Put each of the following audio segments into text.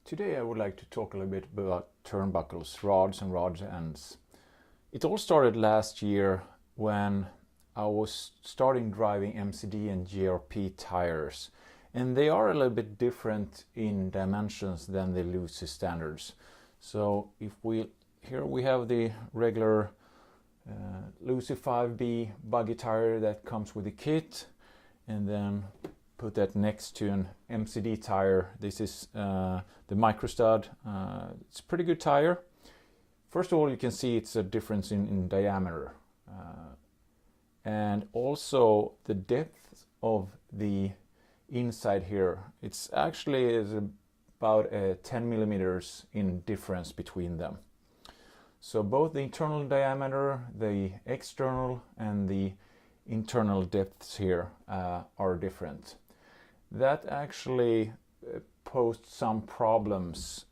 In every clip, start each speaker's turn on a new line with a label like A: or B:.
A: Today I would like to talk a little bit about turnbuckles, rods and rod ends. It all started last year when I was starting driving MCD and GRP tires, and they are a little bit different in dimensions than the Losi standards. So here we have the regular Losi 5B buggy tire that comes with the kit, and then put that next to an MCD tire. This is the microstud. It's a pretty good tire. First of all, you can see it's a difference in diameter, and also the depth of the inside here. It's actually is about 10 millimeters in difference between them. So both the internal diameter, the external, and the internal depths here are different. That actually posed some problems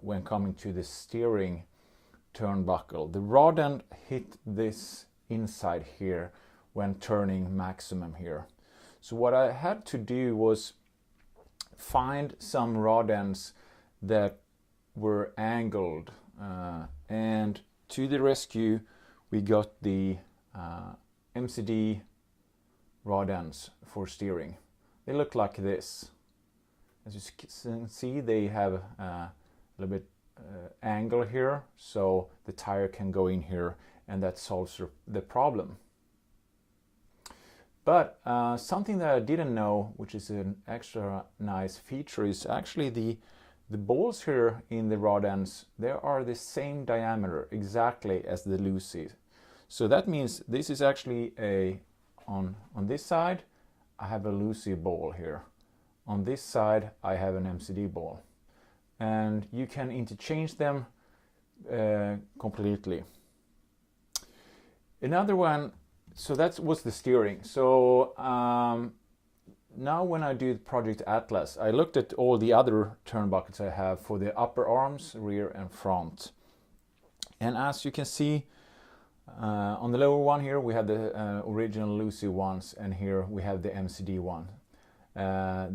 A: when coming to the steering turnbuckle. The rod end hit this inside here when turning maximum here. So what I had to do was find some rod ends that were angled, and to the rescue we got the McD Rod Ends for steering. They look like this. As you can see, they have a little bit angle here, so the tire can go in here, and that solves the problem. But something that I didn't know, which is an extra nice feature, is actually the balls here in the rod ends. They are the same diameter exactly as the Losi. So that means this is actually on this side I have a Losi ball here. On this side I have an MCD ball, and you can interchange them completely. Another one, so that was the steering. So now when I do Project Atlas, I looked at all the other turnbuckles I have for the upper arms, rear and front. And as you can see, on the lower one here we have the original Losi ones, and here we have the MCD one.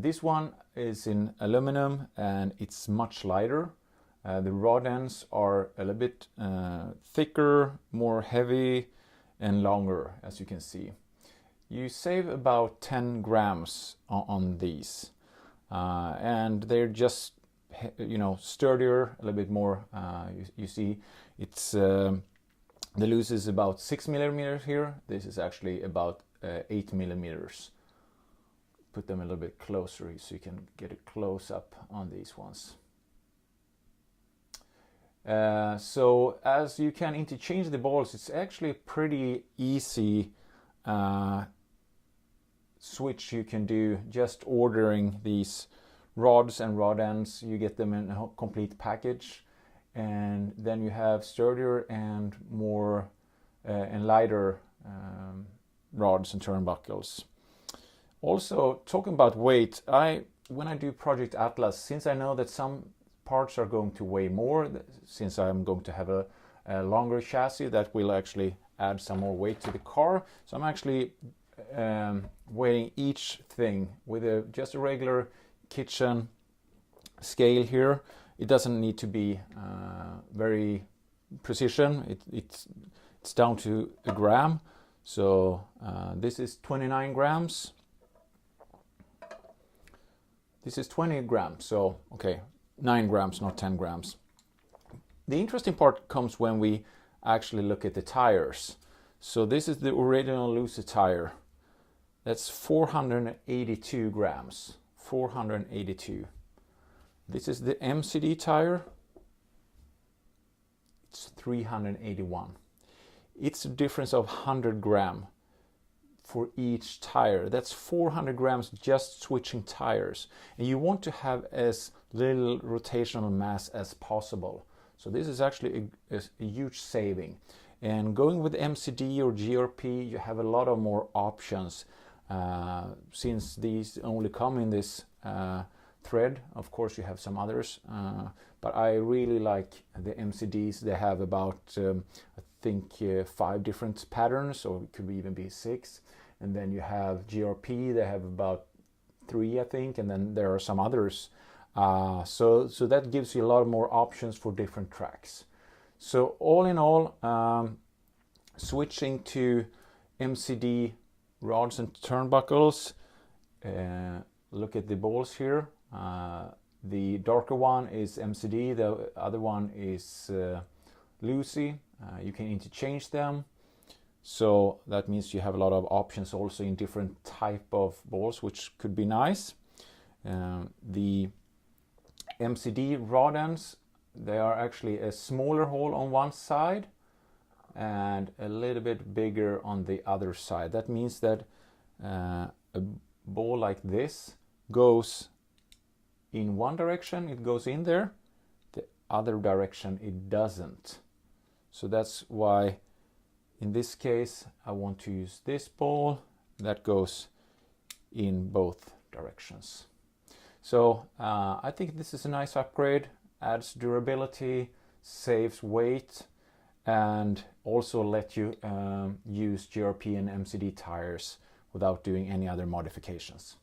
A: This one is in aluminum and it's much lighter. The rod ends are a little bit thicker, more heavy and longer, as you can see. You save about 10 grams on these, and they're just sturdier, a little bit more. You see it's the Losi is about 6 millimeters here. This is actually about 8 millimeters. Put them a little bit closer so you can get a close up on these ones. So as you can interchange the balls, it's actually pretty easy switch you can do just ordering these rods and rod ends. You get them in a complete package, and then you have sturdier and more and lighter rods and turnbuckles. Also, talking about weight, when I do Project Atlas, since I know that some parts are going to weigh more, since I'm going to have a longer chassis that will actually add some more weight to the car, so I'm actually weighing each thing with just a regular kitchen scale here. It doesn't need to be very precision. It's down to a gram. So this is 29 grams. This is 20 grams. So okay, 9 grams, not 10 grams. The interesting part comes when we actually look at the tires. So this is the original Losi tire. That's 482 grams. 482. This is the MCD tire. It's 381. It's a difference of 100 grams for each tire. That's 400 grams just switching tires. And you want to have as little rotational mass as possible. So this is actually a huge saving. And going with MCD or GRP, you have a lot of more options. Since these only come in this thread, of course you have some others, but I really like the MCDs. They have about I think 5 different patterns, or it could even be 6. And then you have GRP, they have about 3 I think, and then there are some others So that gives you a lot more options for different tracks. So all in all, switching to MCD rods and turnbuckles, look at the balls here. The darker one is MCD, the other one is Losi. You can interchange them. So that means you have a lot of options also in different type of balls, which could be nice. The MCD Rod Ends, they are actually a smaller hole on one side and a little bit bigger on the other side. That means that a ball like this goes in one direction, it goes in there, the other direction it doesn't. So that's why in this case I want to use this ball that goes in both directions. So I think this is a nice upgrade, adds durability, saves weight, and also let you use GRP and MCD tires without doing any other modifications.